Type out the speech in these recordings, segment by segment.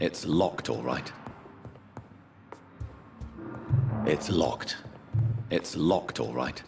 It's locked, all right. It's locked. It's locked, all right.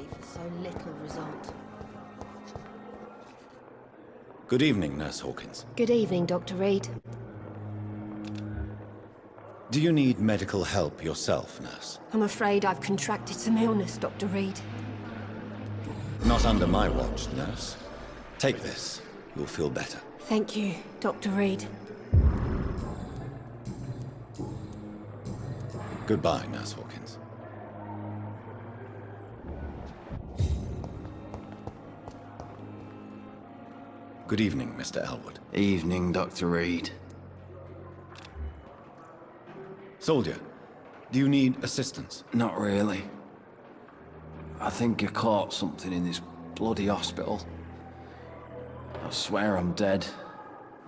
For so little result. Good evening, Nurse Hawkins. Good evening, Dr. Reed. Do you need medical help yourself, Nurse? I'm afraid I've contracted some illness, Dr. Reed. Not under my watch, Nurse. Take this. You'll feel better. Thank you, Dr. Reed. Goodbye, Nurse Hawkins. Good evening, Mr. Elwood. Evening, Dr. Reed. Soldier, do you need assistance? Not really. I think I caught something in this bloody hospital. I swear I'm dead,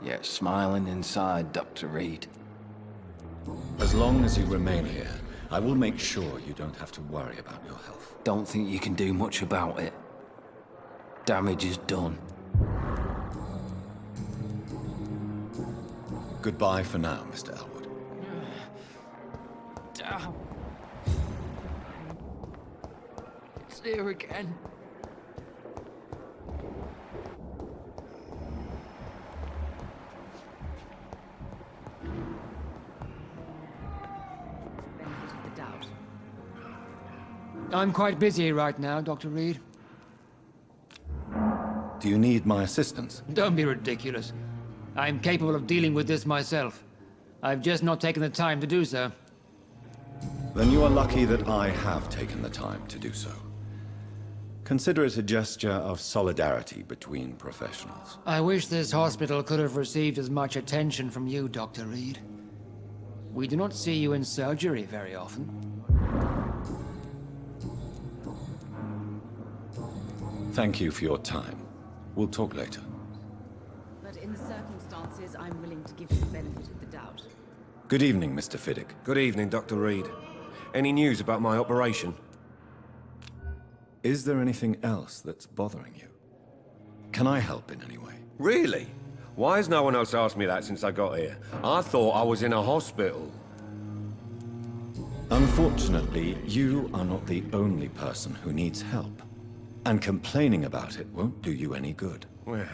yet smiling inside, Dr. Reed. As long as you remain here, I will make sure you don't have to worry about your health. Don't think you can do much about it. Damage is done. Goodbye for now, Mr. Elwood. Damn. It's here again. Benefit of the doubt. I'm quite busy right now, Dr. Reed. Do you need my assistance? Don't be ridiculous. I'm capable of dealing with this myself. I've just not taken the time to do so. Then you are lucky that I have taken the time to do so. Consider it a gesture of solidarity between professionals. I wish this hospital could have received as much attention from you, Dr. Reed. We do not see you in surgery very often. Thank you for your time. We'll talk later. But in the circumstances, I'm willing to give you the benefit of the doubt. Good evening, Mr. Fiddick. Good evening, Dr. Reed. Any news about my operation? Is there anything else that's bothering you? Can I help in any way? Really? Why has no one else asked me that since I got here? I thought I was in a hospital. Unfortunately, you are not the only person who needs help. And complaining about it won't do you any good. Well,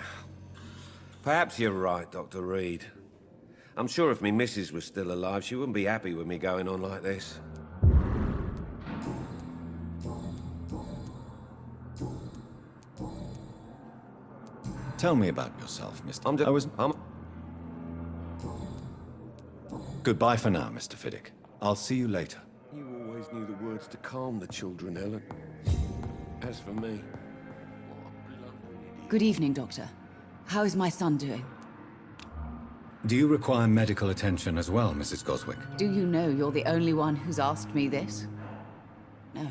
perhaps you're right, Dr. Reed. I'm sure if me missus was still alive, she wouldn't be happy with me going on like this. Tell me about yourself, Mr. Goodbye for now, Mr. Fiddick. I'll see you later. You always knew the words to calm the children, Ellen. As for me... Good evening, Doctor. How is my son doing? Do you require medical attention as well, Mrs. Goswick? Do you know you're the only one who's asked me this? No.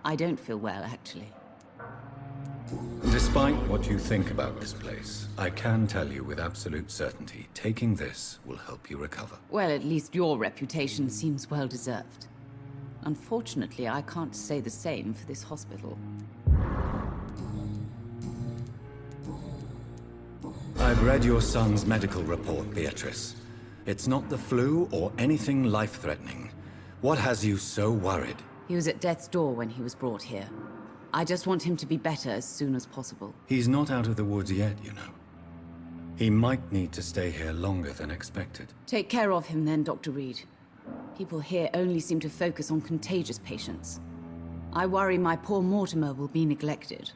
I don't feel well, actually. Despite what you think about this place, I can tell you with absolute certainty, taking this will help you recover. Well, at least your reputation seems well-deserved. Unfortunately, I can't say the same for this hospital. I've read your son's medical report, Beatrice. It's not the flu or anything life-threatening. What has you so worried? He was at death's door when he was brought here. I just want him to be better as soon as possible. He's not out of the woods yet, you know. He might need to stay here longer than expected. Take care of him then, Dr. Reed. People here only seem to focus on contagious patients. I worry my poor Mortimer will be neglected.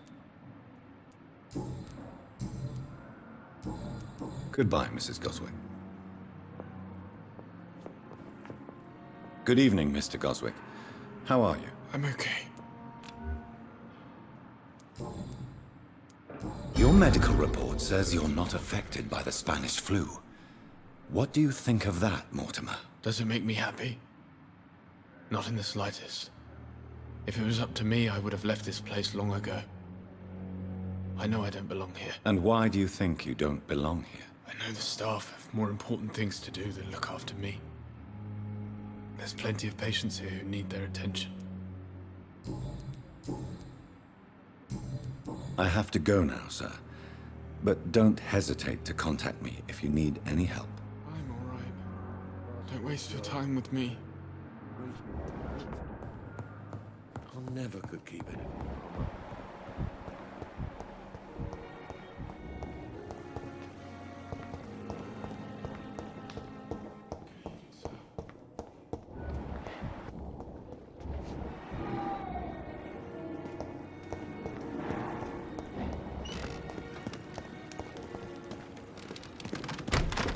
Goodbye, Mrs. Goswick. Good evening, Mr. Goswick. How are you? I'm okay. Your medical report says you're not affected by the Spanish flu. What do you think of that, Mortimer? Does it make me happy? Not in the slightest. If it was up to me, I would have left this place long ago. I know I don't belong here. And why do you think you don't belong here? I know the staff have more important things to do than look after me. There's plenty of patients here who need their attention. I have to go now, sir. But don't hesitate to contact me if you need any help. I'm all right. Don't waste your time with me. I never could keep it.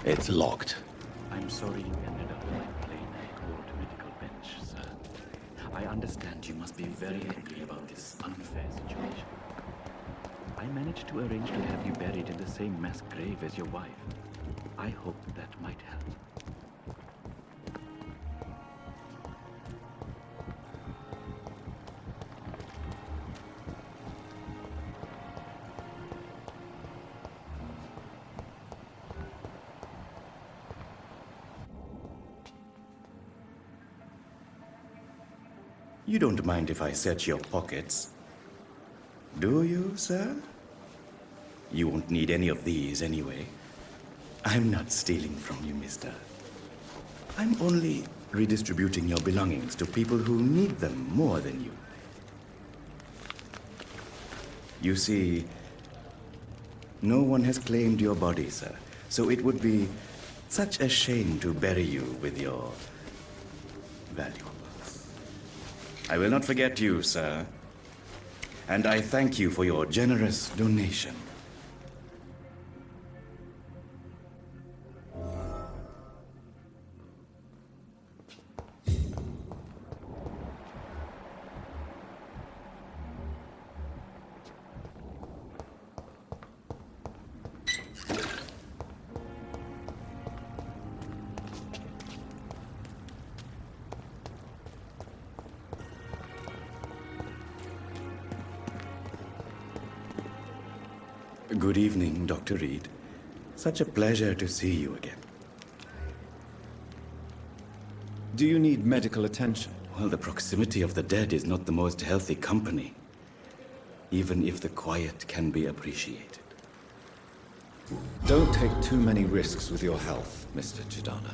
It's locked. I'm sorry you ended up on a plain cold medical bench, sir. I understand you must be very angry about this unfair situation. I managed to arrange to have you buried in the same mass grave as your wife. I hope that might help. You don't mind if I search your pockets, do you, sir? You won't need any of these anyway. I'm not stealing from you, mister. I'm only redistributing your belongings to people who need them more than you. You see, no one has claimed your body, sir, so it would be such a shame to bury you with your valuables. I will not forget you, sir. And I thank you for your generous donation. Good evening, Dr. Reed. Such a pleasure to see you again. Do you need medical attention? Well, the proximity of the dead is not the most healthy company, even if the quiet can be appreciated. Don't take too many risks with your health, Mr. Chidana.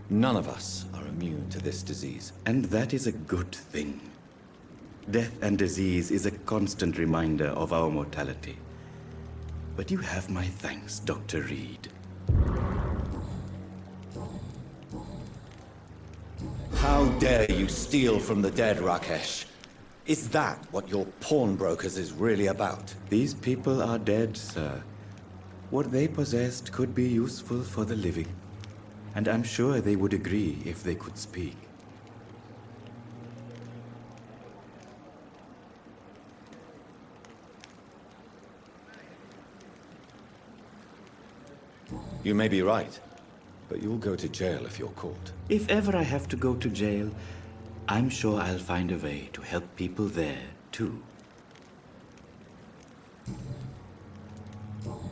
None of us are immune to this disease. And that is a good thing. Death and disease is a constant reminder of our mortality. But you have my thanks, Dr. Reed. How dare you steal from the dead, Rakesh? Is that what your pawnbrokers is really about? These people are dead, sir. What they possessed could be useful for the living. And I'm sure they would agree if they could speak. You may be right, but you'll go to jail if you're caught. If ever I have to go to jail, I'm sure I'll find a way to help people there, too.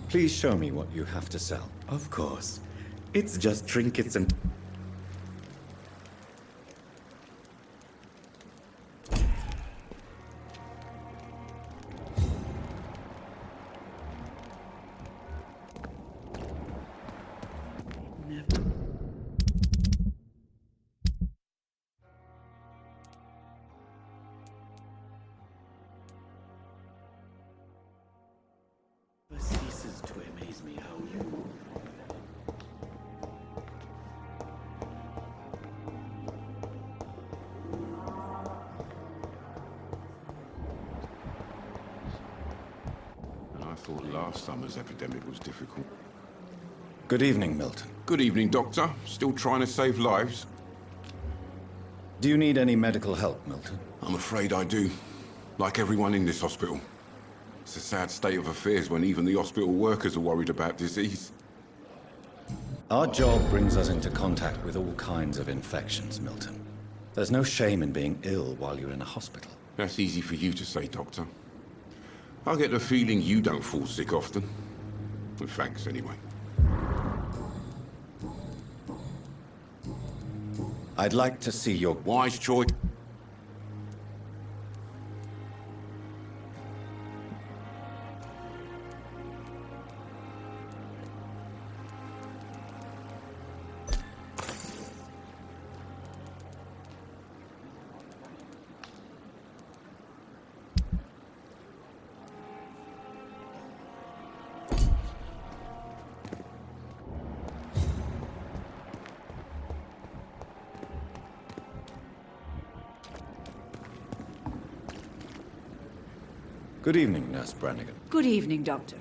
Please show me what you have to sell. Of course. It's just trinkets and... ceases to amaze me how you... And I thought last summer's epidemic was difficult. Good evening, Milton. Good evening, Doctor. Still trying to save lives? Do you need any medical help, Milton? I'm afraid I do. Like everyone in this hospital. It's a sad state of affairs when even the hospital workers are worried about disease. Our job brings us into contact with all kinds of infections, Milton. There's no shame in being ill while you're in a hospital. That's easy for you to say, Doctor. I get the feeling you don't fall sick often. Well, thanks, anyway. I'd like to see your Wise choice. Good evening, Nurse Brannigan. Good evening, Doctor.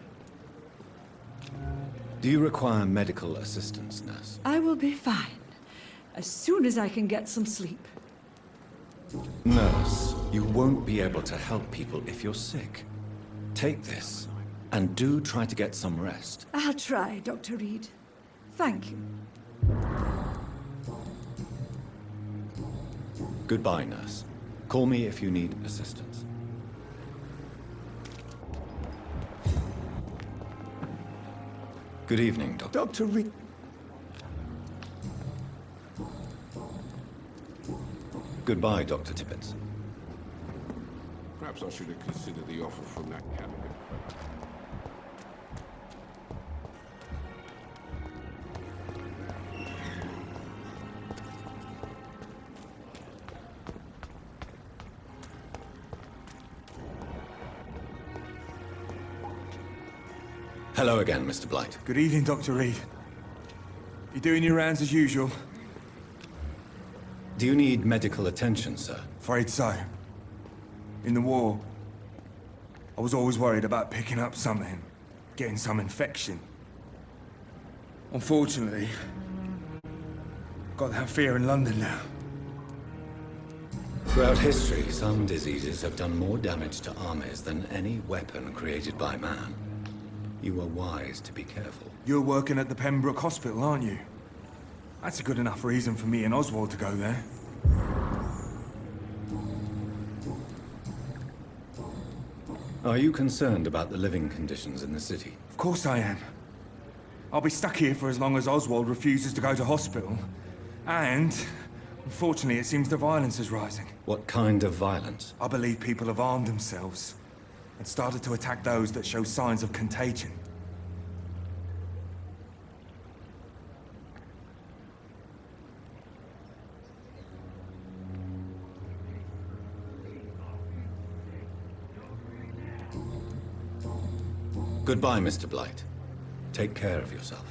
Do you require medical assistance, Nurse? I will be fine. As soon as I can get some sleep. Nurse, you won't be able to help people if you're sick. Take this, and do try to get some rest. I'll try, Dr. Reed. Thank you. Goodbye, Nurse. Call me if you need assistance. Good evening, Doctor. Dr. Reed. Goodbye, Dr. Tippett. Perhaps I should have considered the offer from that candidate. Hello again, Mr. Blight. Good evening, Dr. Reed. You doing your rounds as usual? Do you need medical attention, sir? Afraid so. In the war, I was always worried about picking up something, getting some infection. Unfortunately, got that fear in London now. Throughout history, some diseases have done more damage to armies than any weapon created by man. You are wise to be careful. You're working at the Pembroke Hospital, aren't you? That's a good enough reason for me and Oswald to go there. Are you concerned about the living conditions in the city? Of course I am. I'll be stuck here for as long as Oswald refuses to go to hospital. And, unfortunately, it seems the violence is rising. What kind of violence? I believe people have armed themselves and started to attack those that show signs of contagion. Goodbye, Mr. Blight. Take care of yourself.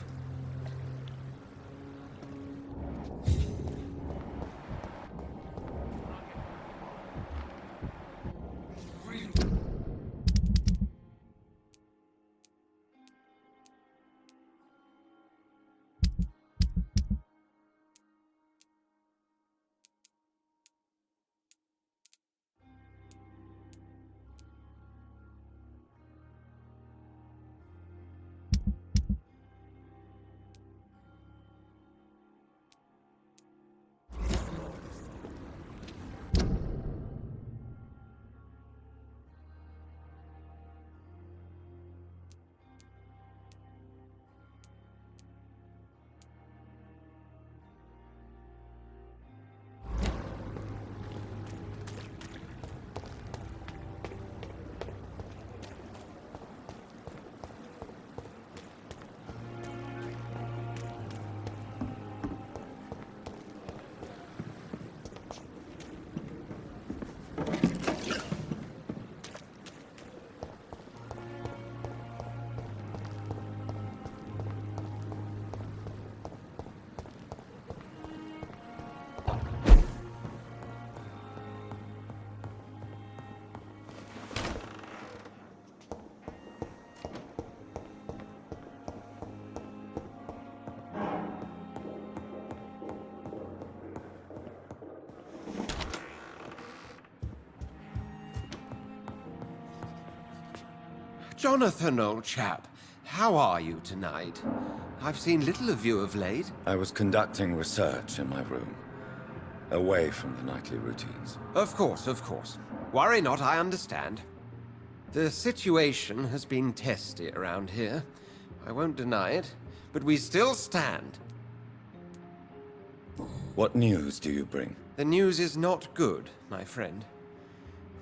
Jonathan, old chap. How are you tonight? I've seen little of you of late. I was conducting research in my room, away from the nightly routines. Of course, of course. Worry not, I understand. The situation has been testy around here. I won't deny it, but we still stand. What news do you bring? The news is not good, my friend.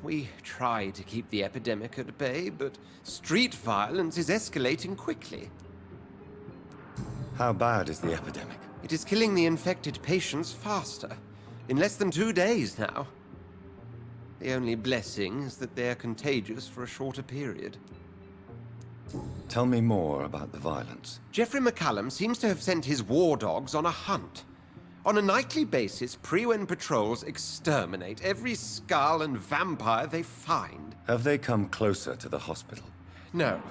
We try to keep the epidemic at bay, but street violence is escalating quickly. How bad is the epidemic? It is killing the infected patients faster. In less than 2 days now. The only blessing is that they're contagious for a shorter period. Tell me more about the violence. Jeffrey McCallum seems to have sent his war dogs on a hunt. On a nightly basis, Pre-Wen patrols exterminate every skull and vampire they find. Have they come closer to the hospital? No.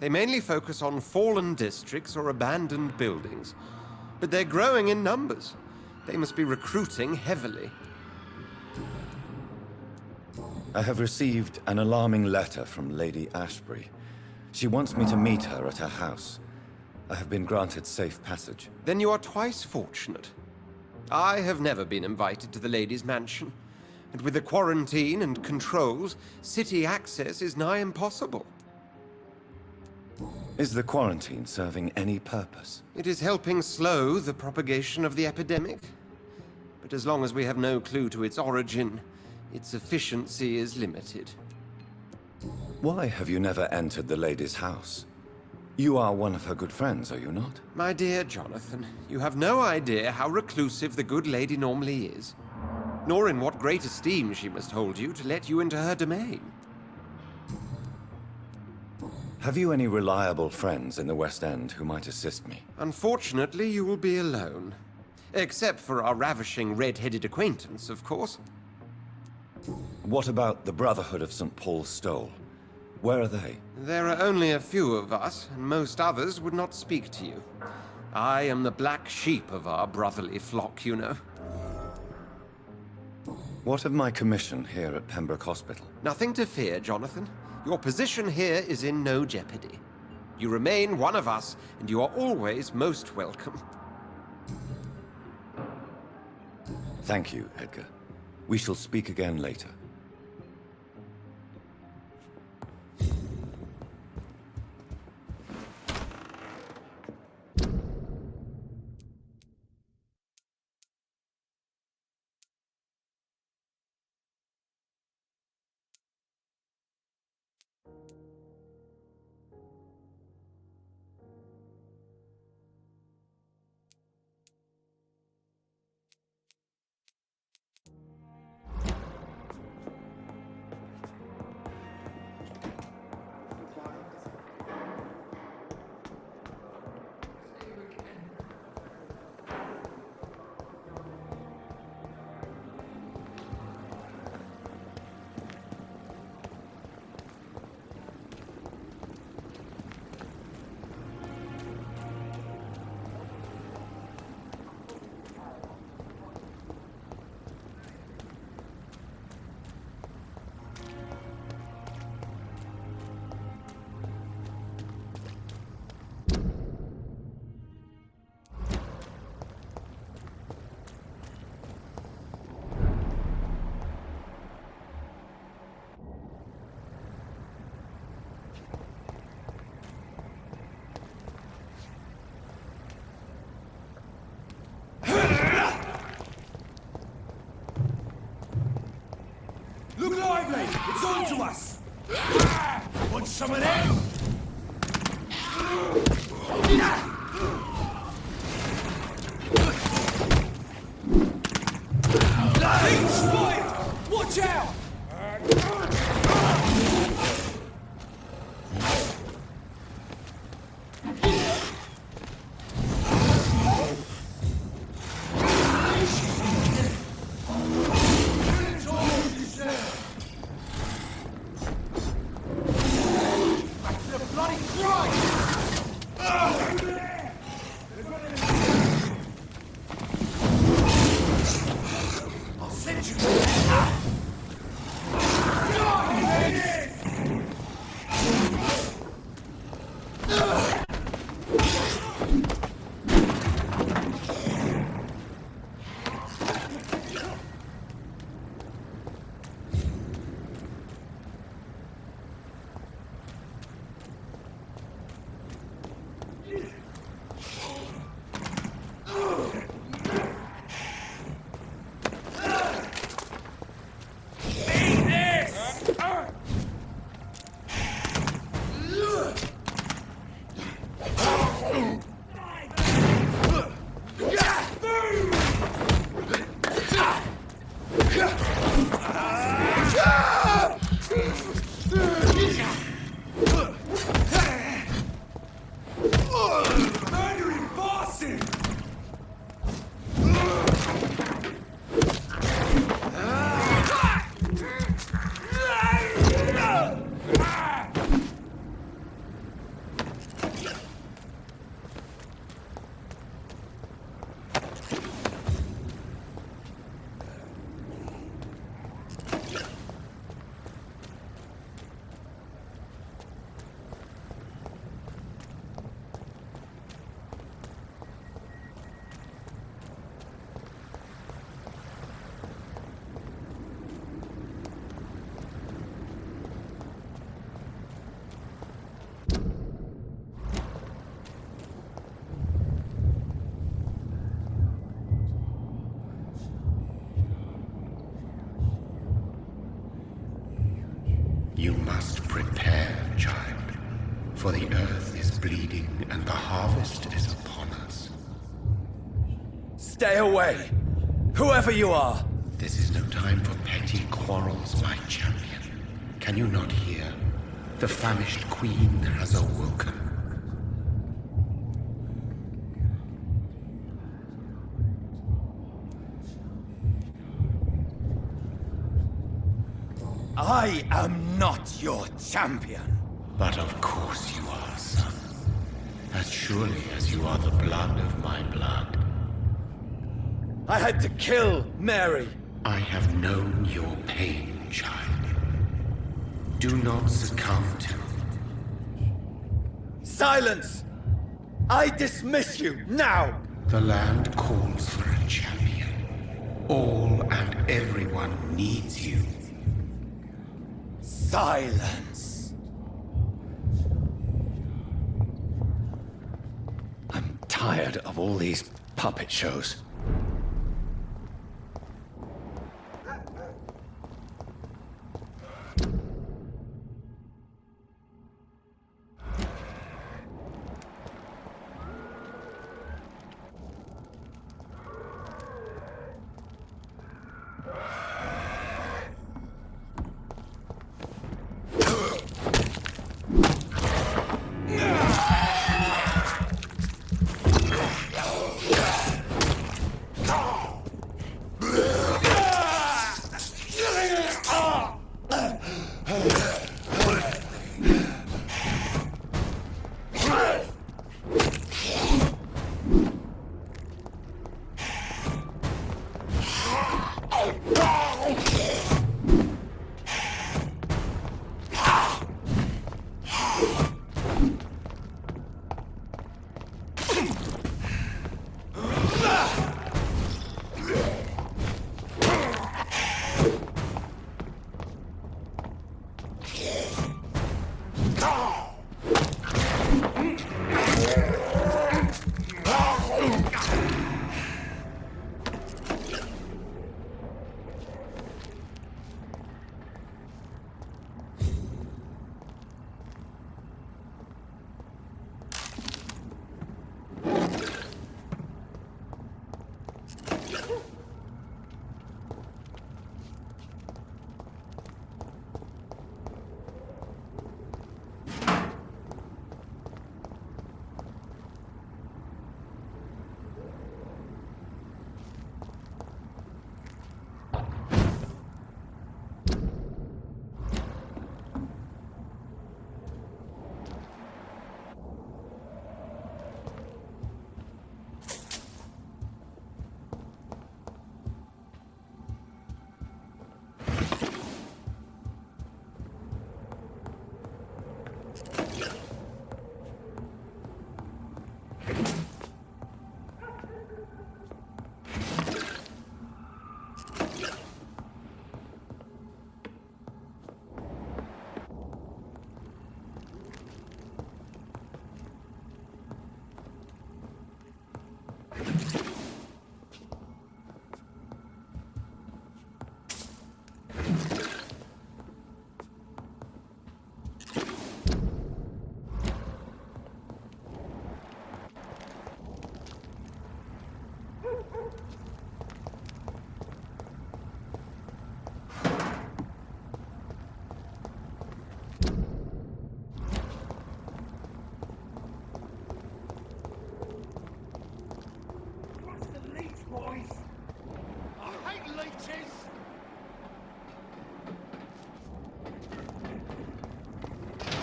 They mainly focus on fallen districts or abandoned buildings. But they're growing in numbers. They must be recruiting heavily. I have received an alarming letter from Lady Ashbury. She wants me to meet her at her house. I have been granted safe passage. Then you are twice fortunate. I have never been invited to the lady's mansion. And with the quarantine and controls, city access is nigh impossible. Is the quarantine serving any purpose? It is helping slow the propagation of the epidemic. But as long as we have no clue to its origin, its efficiency is limited. Why have you never entered the lady's house? You are one of her good friends, are you not? My dear Jonathan, you have no idea how reclusive the good lady normally is, nor in what great esteem she must hold you to let you into her domain. Have you any reliable friends in the West End who might assist me? Unfortunately, you will be alone. Except for our ravishing red-headed acquaintance, of course. What about the Brotherhood of St. Paul's Stole? Where are they? There are only a few of us, and most others would not speak to you. I am the black sheep of our brotherly flock, you know. What of my commission here at Pembroke Hospital? Nothing to fear, Jonathan. Your position here is in no jeopardy. You remain one of us, and you are always most welcome. Thank you, Edgar. We shall speak again later. Look lively! It's on to us! Want some of them? Being spotted! Watch out! must prepare, child. For the earth is bleeding and the harvest is upon us. Stay away! Whoever you are! This is no time for petty quarrels, my champion. Can you not hear? The famished queen has awoken. I am not your champion. But of course you are, son. As surely as you are the blood of my blood. I had to kill Mary. I have known your pain, child. Do not succumb to... Silence! I dismiss you, now! The land calls for a champion. All and everyone needs you. Silence! I'm tired of all these puppet shows.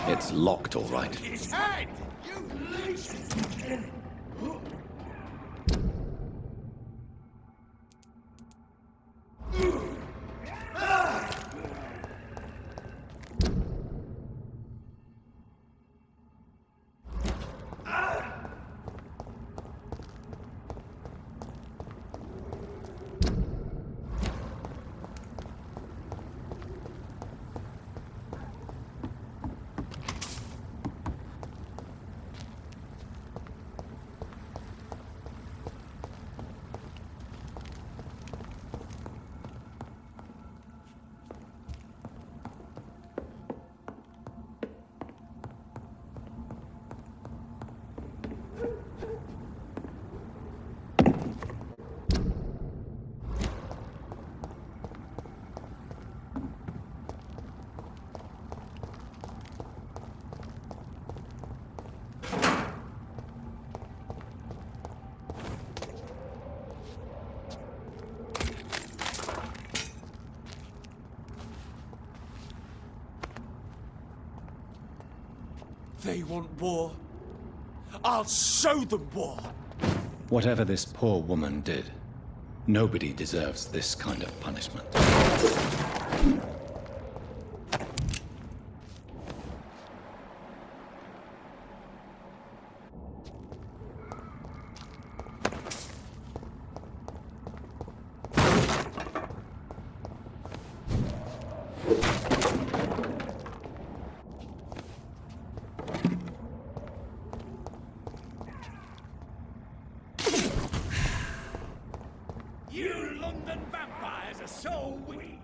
It's locked, all right. His head! You leech! They want war. I'll show them war. Whatever this poor woman did, nobody deserves this kind of punishment. You London vampires are so weak.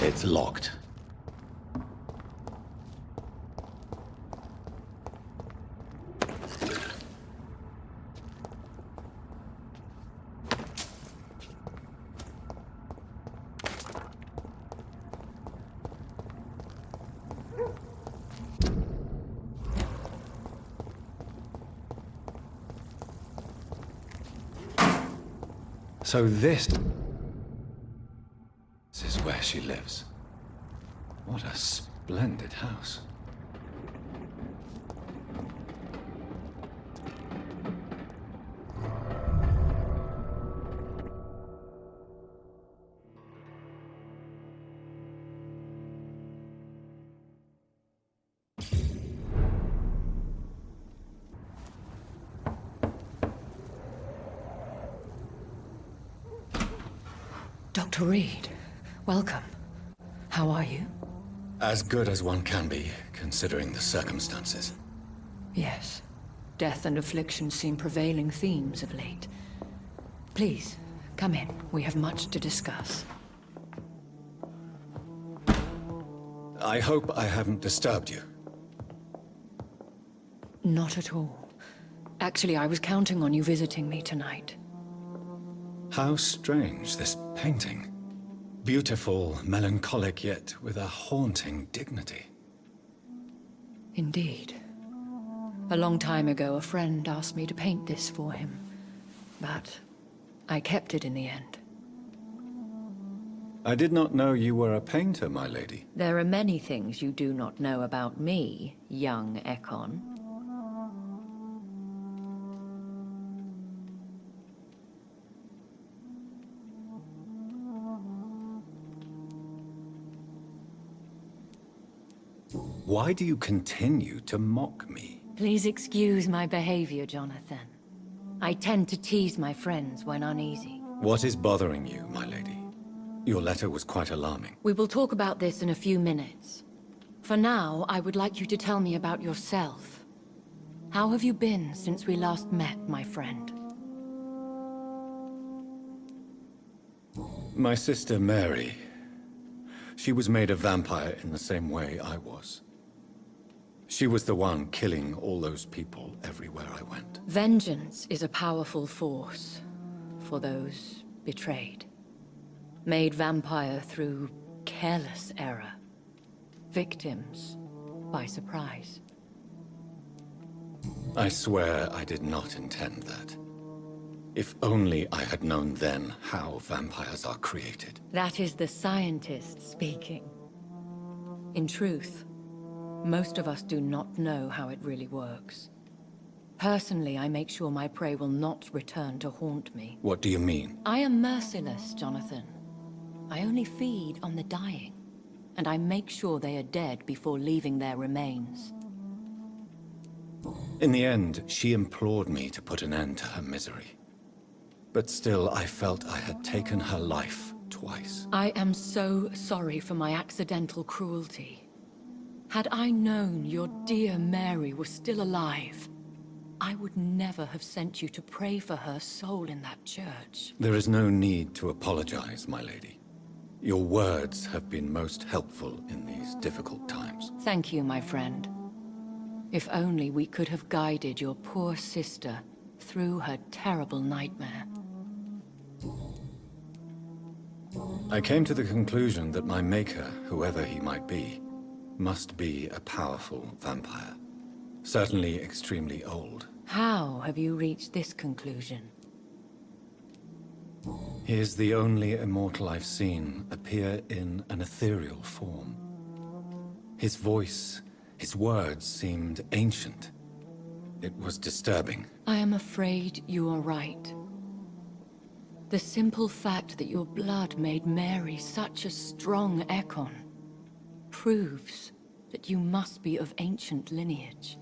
It's locked. So this is where she lives. What a splendid house. Dr. Reed, welcome. How are you? As good as one can be, considering the circumstances. Yes. Death and affliction seem prevailing themes of late. Please, come in. We have much to discuss. I hope I haven't disturbed you. Not at all. Actually, I was counting on you visiting me tonight. How strange, this painting. Beautiful, melancholic, yet with a haunting dignity. Indeed. A long time ago, a friend asked me to paint this for him. But I kept it in the end. I did not know you were a painter, my lady. There are many things you do not know about me, young Ekon. Why do you continue to mock me? Please excuse my behavior, Jonathan. I tend to tease my friends when uneasy. What is bothering you, my lady? Your letter was quite alarming. We will talk about this in a few minutes. For now, I would like you to tell me about yourself. How have you been since we last met, my friend? My sister Mary. She was made a vampire in the same way I was. She was the one killing all those people everywhere I went. Vengeance is a powerful force for those betrayed. Made vampire through careless error. Victims by surprise. I swear I did not intend that. If only I had known then how vampires are created. That is the scientist speaking. In truth, most of us do not know how it really works. Personally, I make sure my prey will not return to haunt me. What do you mean? I am merciless, Jonathan. I only feed on the dying, and I make sure they are dead before leaving their remains. In the end, she implored me to put an end to her misery. But still, I felt I had taken her life twice. I am so sorry for my accidental cruelty. Had I known your dear Mary was still alive, I would never have sent you to pray for her soul in that church. There is no need to apologize, my lady. Your words have been most helpful in these difficult times. Thank you, my friend. If only we could have guided your poor sister through her terrible nightmare. I came to the conclusion that my maker, whoever he might be, must be a powerful vampire. Certainly extremely old. How have you reached this conclusion? He is the only immortal I've seen appear in an ethereal form. His voice, his words seemed ancient. It was disturbing. I am afraid you are right. The simple fact that your blood made Mary such a strong Ekon proves that you must be of ancient lineage.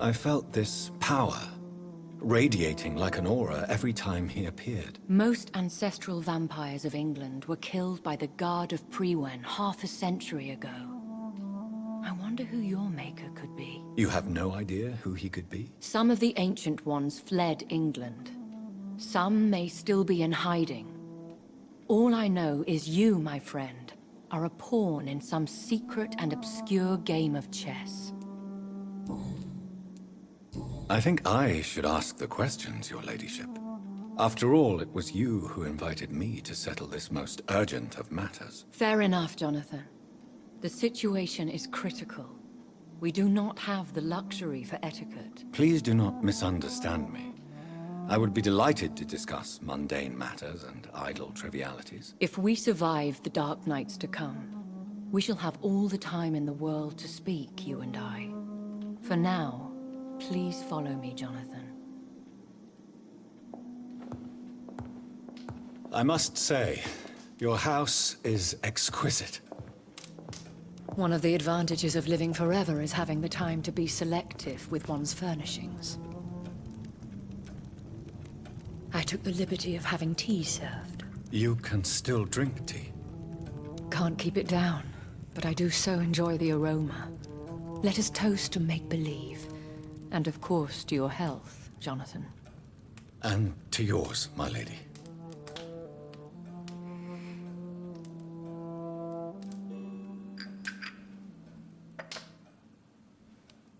I felt this power radiating like an aura every time he appeared. Most ancestral vampires of England were killed by the Guard of Priwen half a century ago. I wonder who your maker could be. You have no idea who he could be? Some of the ancient ones fled England. Some may still be in hiding. All I know is you, my friend, are a pawn in some secret and obscure game of chess. I think I should ask the questions, your ladyship. After all, it was you who invited me to settle this most urgent of matters. Fair enough, Jonathan. The situation is critical. We do not have the luxury for etiquette. Please do not misunderstand me. I would be delighted to discuss mundane matters and idle trivialities. If we survive the dark nights to come, we shall have all the time in the world to speak, you and I. For now, please follow me, Jonathan. I must say, your house is exquisite. One of the advantages of living forever is having the time to be selective with one's furnishings. I took the liberty of having tea served. You can still drink tea. Can't keep it down, but I do so enjoy the aroma. Let us toast to make-believe. And of course, to your health, Jonathan. And to yours, my lady.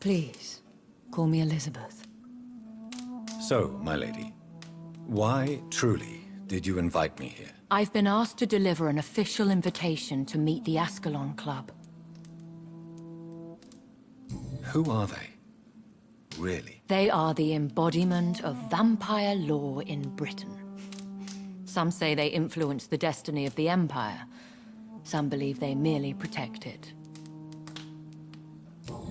Please, call me Elizabeth. So, my lady, why, truly, did you invite me here? I've been asked to deliver an official invitation to meet the Ascalon Club. Who are they? Really? They are the embodiment of vampire law in Britain. Some say they influence the destiny of the Empire. Some believe they merely protect it.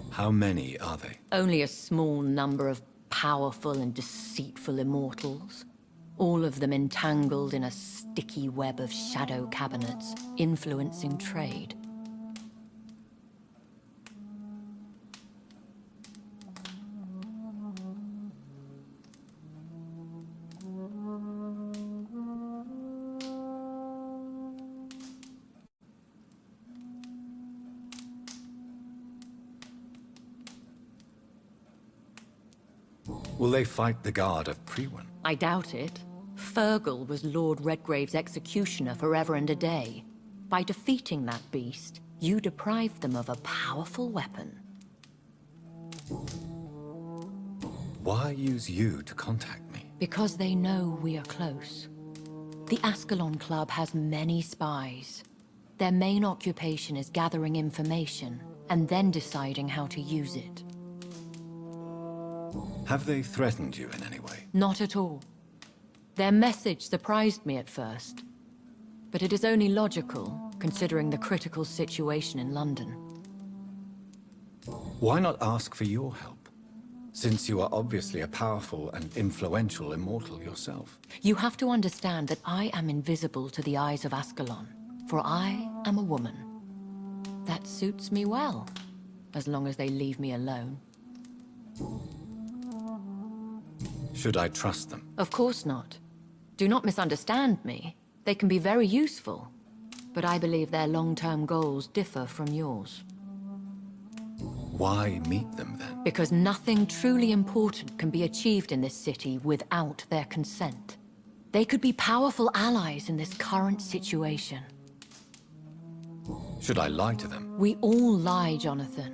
How many are they? Only a small number of powerful and deceitful immortals. All of them entangled in a sticky web of shadow cabinets, influencing trade. Will they fight the Guard of Priwen? I doubt it. Fergal was Lord Redgrave's executioner forever and a day. By defeating that beast, you deprived them of a powerful weapon. Why use you to contact me? Because they know we are close. The Ascalon Club has many spies. Their main occupation is gathering information, and then deciding how to use it. Have they threatened you in any way? Not at all. Their message surprised me at first. But it is only logical, considering the critical situation in London. Why not ask for your help? since you are obviously a powerful and influential immortal yourself. You have to understand that I am invisible to the eyes of Ascalon, for I am a woman. That suits me well, as long as they leave me alone. Should I trust them? Of course not. Do not misunderstand me. They can be very useful, but I believe their long-term goals differ from yours. Why meet them then? Because nothing truly important can be achieved in this city without their consent. They could be powerful allies in this current situation. Should I lie to them? We all lie, Jonathan.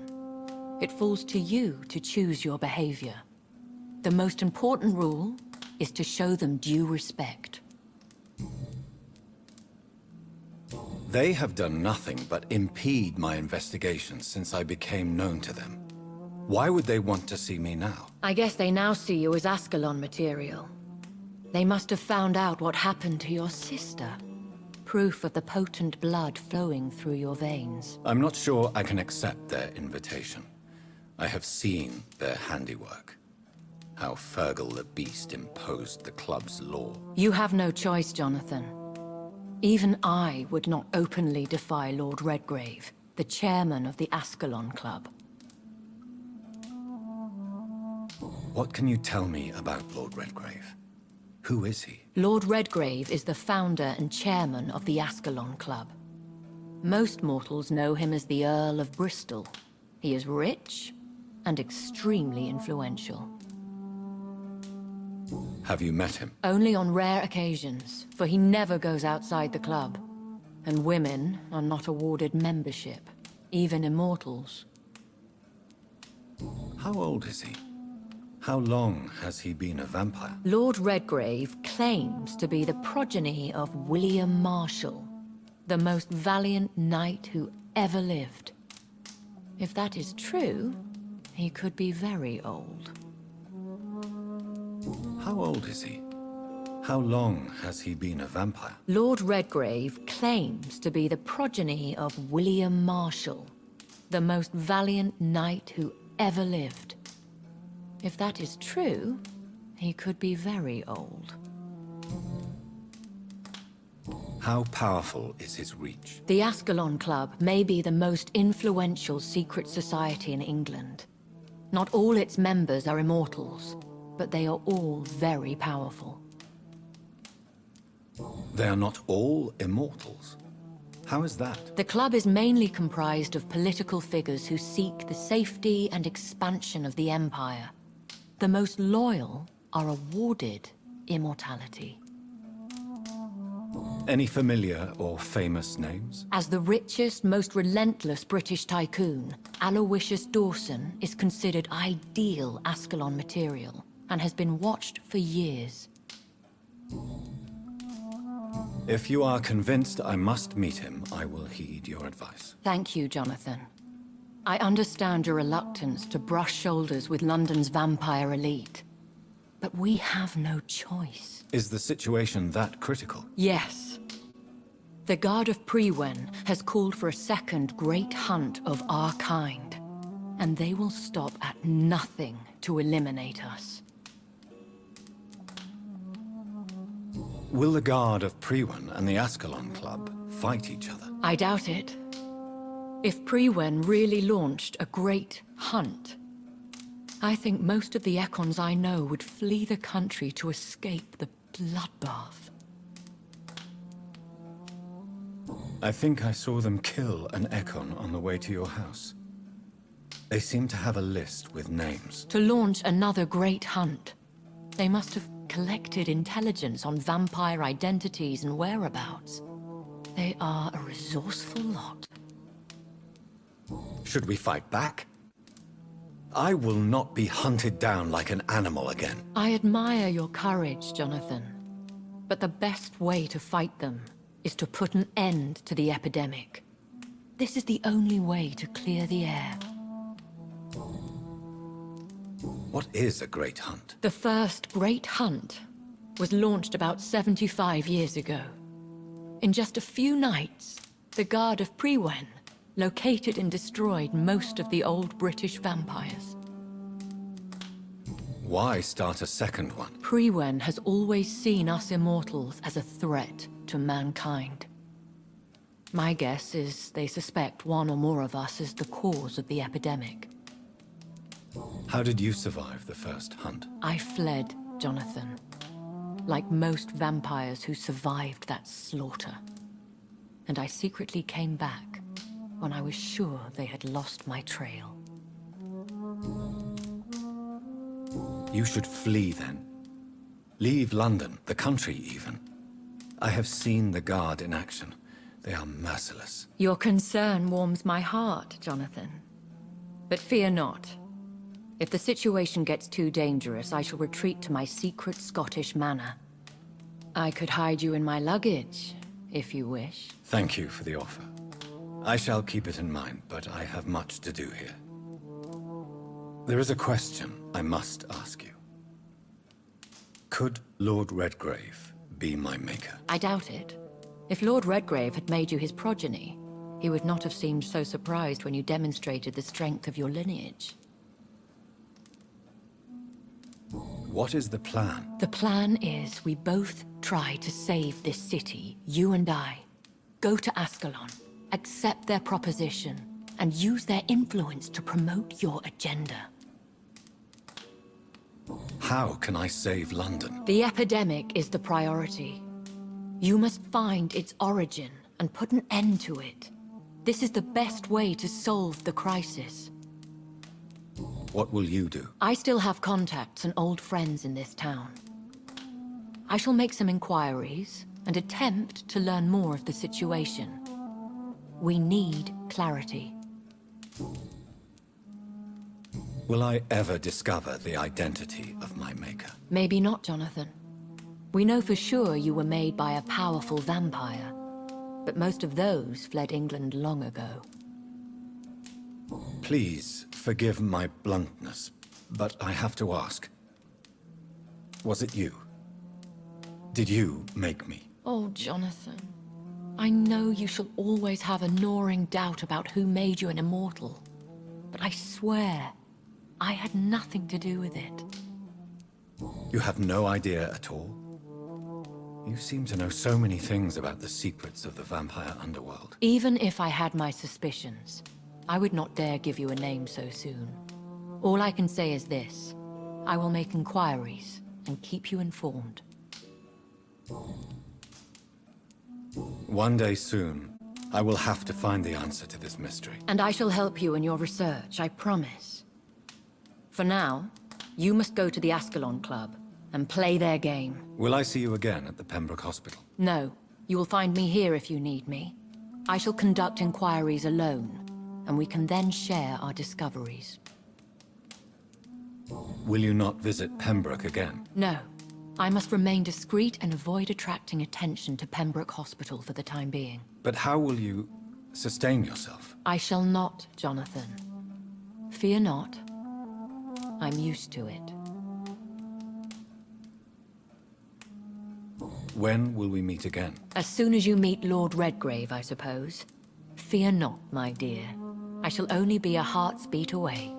It falls to you to choose your behavior. The most important rule is to show them due respect. They have done nothing but impede my investigation since I became known to them. Why would they want to see me now? I guess they now see you as Ascalon material. They must have found out what happened to your sister. Proof of the potent blood flowing through your veins. I'm not sure I can accept their invitation. I have seen their handiwork. How Fergal the Beast imposed the club's law. You have no choice, Jonathan. Even I would not openly defy Lord Redgrave, the chairman of the Ascalon Club. What can you tell me about Lord Redgrave? Who is he? Lord Redgrave is the founder and chairman of the Ascalon Club. Most mortals know him as the Earl of Bristol. He is rich and extremely influential. Have you met him? Only on rare occasions, for he never goes outside the club. And women are not awarded membership, even immortals. How old is he? How long has he been a vampire? Lord Redgrave claims to be the progeny of William Marshall, the most valiant knight who ever lived. If that is true, he could be very old. How old is he? How long has he been a vampire? Lord Redgrave claims to be the progeny of William Marshall, the most valiant knight who ever lived. If that is true, he could be very old. How powerful is his reach? The Ascalon Club may be the most influential secret society in England. Not all its members are immortals, but they are all very powerful. They are not all immortals. How is that? The club is mainly comprised of political figures who seek the safety and expansion of the Empire. The most loyal are awarded immortality. Any familiar or famous names? As the richest, most relentless British tycoon, Aloysius Dawson is considered ideal Ascalon material and has been watched for years. If you are convinced I must meet him, I will heed your advice. Thank you, Jonathan. I understand your reluctance to brush shoulders with London's vampire elite. But we have no choice. Is the situation that critical? Yes. The Guard of Prewen has called for a second great hunt of our kind. And they will stop at nothing to eliminate us. Will the Guard of Prewen and the Ascalon Club fight each other? I doubt it. If Prewen really launched a great hunt, I think most of the Ekons I know would flee the country to escape the bloodbath. I think I saw them kill an Ekon on the way to your house. They seem to have a list with names. To launch another great hunt, they must have collected intelligence on vampire identities and whereabouts. They are a resourceful lot. Should we fight back? I will not be hunted down like an animal again. I admire your courage, Jonathan. But the best way to fight them is to put an end to the epidemic. This is the only way to clear the air. What is a great hunt? The first great hunt was launched about 75 years ago. In just a few nights, the Guard of Prewen located and destroyed most of the old British vampires. Why start a second one? Priwen has always seen us immortals as a threat to mankind. My guess is they suspect one or more of us is the cause of the epidemic. How did you survive the first hunt? I fled, Jonathan. Like most vampires who survived that slaughter. And I secretly came back when I was sure they had lost my trail. You should flee then. Leave London, the country even. I have seen the Guard in action. They are merciless. Your concern warms my heart, Jonathan. But fear not. If the situation gets too dangerous, I shall retreat to my secret Scottish manor. I could hide you in my luggage, if you wish. Thank you for the offer. I shall keep it in mind, but I have much to do here. There is a question I must ask you. Could Lord Redgrave be my maker? I doubt it. If Lord Redgrave had made you his progeny, he would not have seemed so surprised when you demonstrated the strength of your lineage. What is the plan? The plan is we both try to save this city, you and I. Go to Ascalon, accept their proposition, and use their influence to promote your agenda. How can I save London? The epidemic is the priority. You must find its origin and put an end to it. This is the best way to solve the crisis. What will you do? I still have contacts and old friends in this town. I shall make some inquiries and attempt to learn more of the situation. We need clarity. Will I ever discover the identity of my maker? Maybe not, Jonathan. We know for sure you were made by a powerful vampire, but most of those fled England long ago. Please forgive my bluntness, but I have to ask. Was it you? Did you make me? Oh, Jonathan. I know you shall always have a gnawing doubt about who made you an immortal, but I swear, I had nothing to do with it. You have no idea at all? You seem to know so many things about the secrets of the vampire underworld. Even if I had my suspicions, I would not dare give you a name so soon. All I can say is this. I will make inquiries and keep you informed. One day soon, I will have to find the answer to this mystery. And I shall help you in your research, I promise. For now, you must go to the Ascalon Club and play their game. Will I see you again at the Pembroke Hospital? No, you will find me here if you need me. I shall conduct inquiries alone, and we can then share our discoveries. Will you not visit Pembroke again? No. I must remain discreet and avoid attracting attention to Pembroke Hospital for the time being. But how will you sustain yourself? I shall not, Jonathan. Fear not. I'm used to it. When will we meet again? As soon as you meet Lord Redgrave, I suppose. Fear not, my dear. I shall only be a heart's beat away.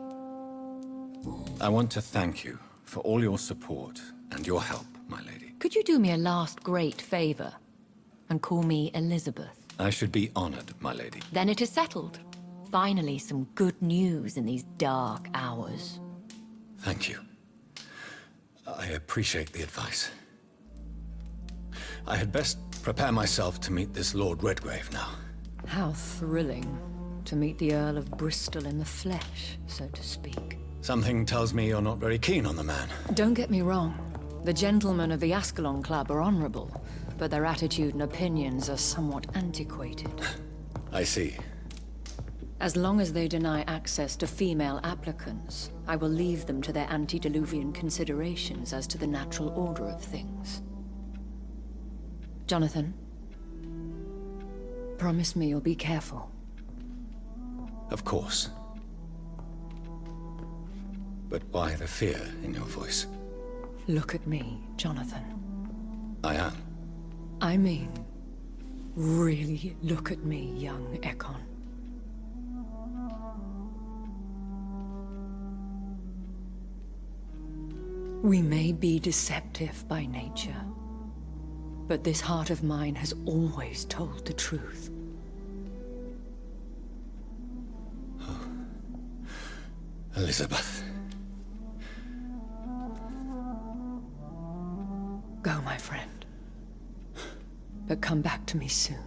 I want to thank you for all your support and your help, my lady. Could you do me a last great favor and call me Elizabeth? I should be honored, my lady. Then it is settled. Finally, some good news in these dark hours. Thank you. I appreciate the advice. I had best prepare myself to meet this Lord Redgrave now. How thrilling to meet the Earl of Bristol in the flesh, so to speak. Something tells me you're not very keen on the man. Don't get me wrong. The gentlemen of the Ascalon Club are honorable, but their attitude and opinions are somewhat antiquated. I see. As long as they deny access to female applicants, I will leave them to their antediluvian considerations as to the natural order of things. Jonathan, promise me you'll be careful. Of course. But why the fear in your voice? Look at me, Jonathan. I am. I mean, really look at me, young Ekon. We may be deceptive by nature, but this heart of mine has always told the truth. Elizabeth. Go, my friend. But come back to me soon.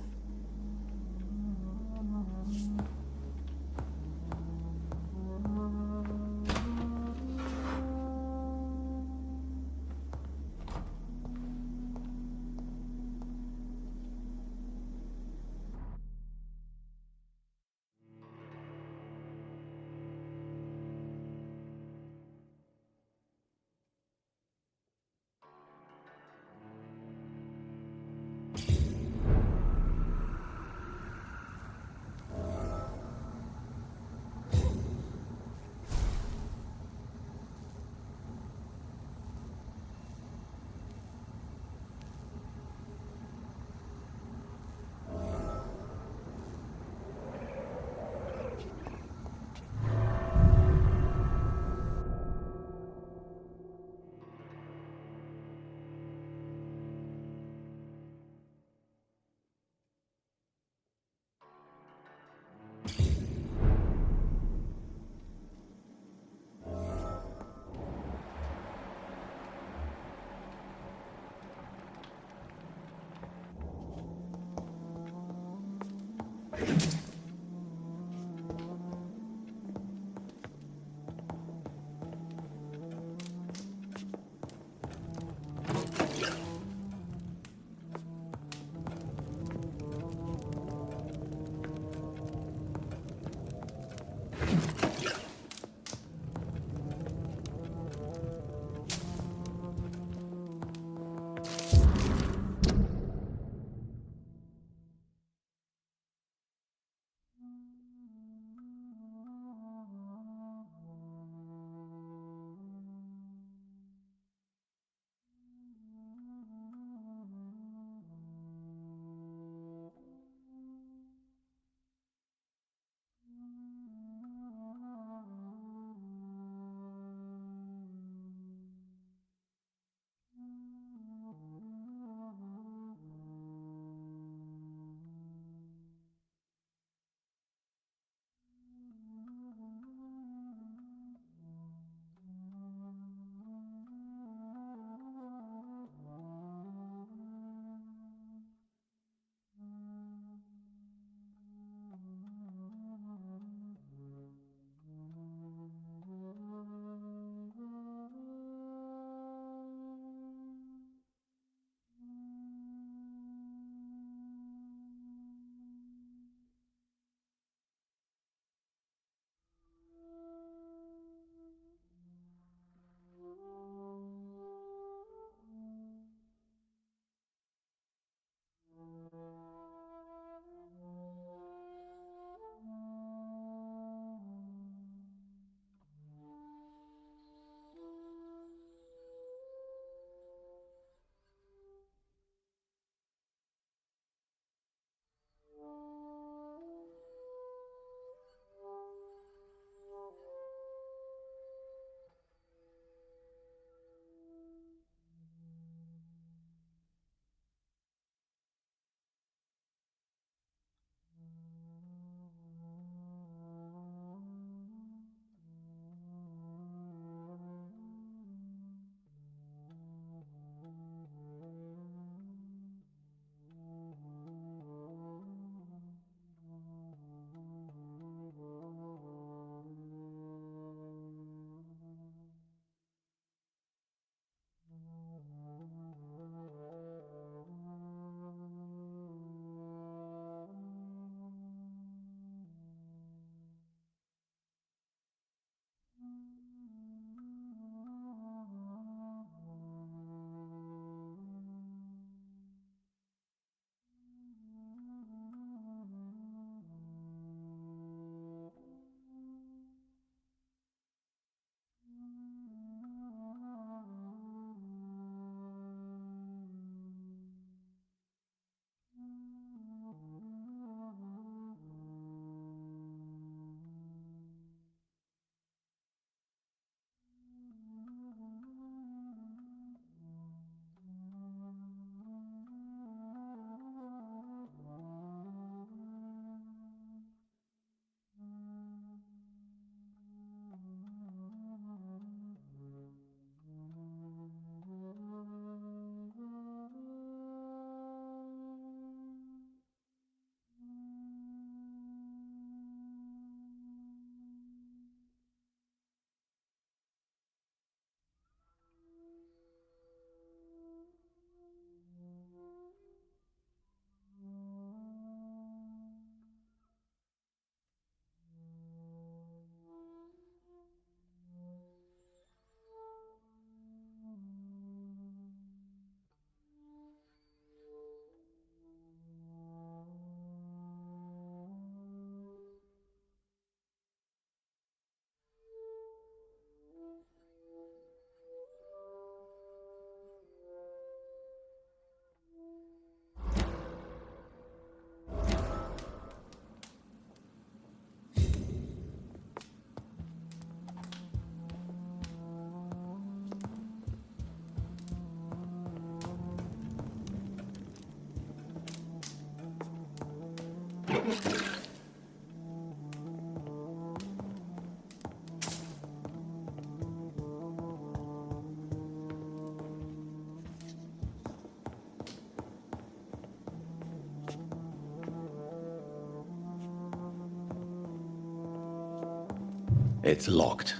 It's locked.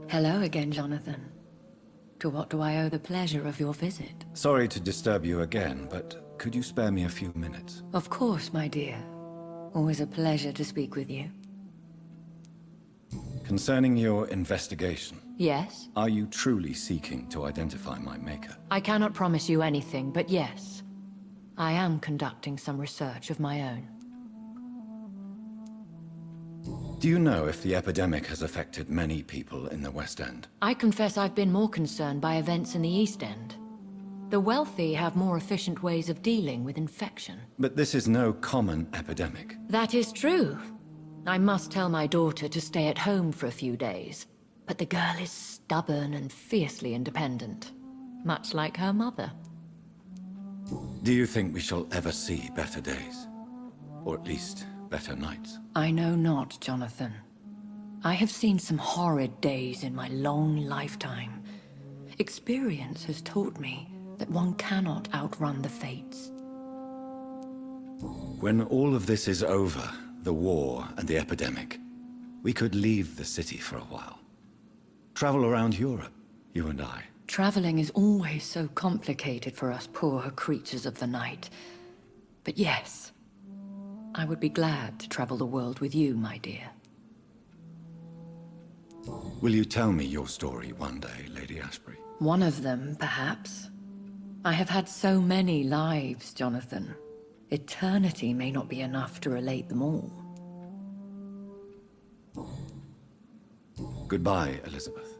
Hello again, Jonathan. To what do I owe the pleasure of your visit? Sorry to disturb you again, but could you spare me a few minutes? Of course, my dear. Always a pleasure to speak with you. Concerning your investigation, Yes? are you truly seeking to identify my maker? I cannot promise you anything, but yes. I am conducting some research of my own. Do you know if the epidemic has affected many people in the West End? I confess I've been more concerned by events in the East End. The wealthy have more efficient ways of dealing with infection. But this is no common epidemic. That is true. I must tell my daughter to stay at home for a few days. But the girl is stubborn and fiercely independent. Much like her mother. Do you think we shall ever see better days? Or at least, better nights? I know not, Jonathan. I have seen some horrid days in my long lifetime. Experience has taught me that one cannot outrun the fates. When all of this is over, the war and the epidemic, we could leave the city for a while. Travel around Europe, you and I. Traveling is always so complicated for us poor creatures of the night. But yes, I would be glad to travel the world with you, my dear. Will you tell me your story one day, Lady Ashbury? One of them, perhaps. I have had so many lives, Jonathan. Eternity may not be enough to relate them all. Goodbye, Elizabeth.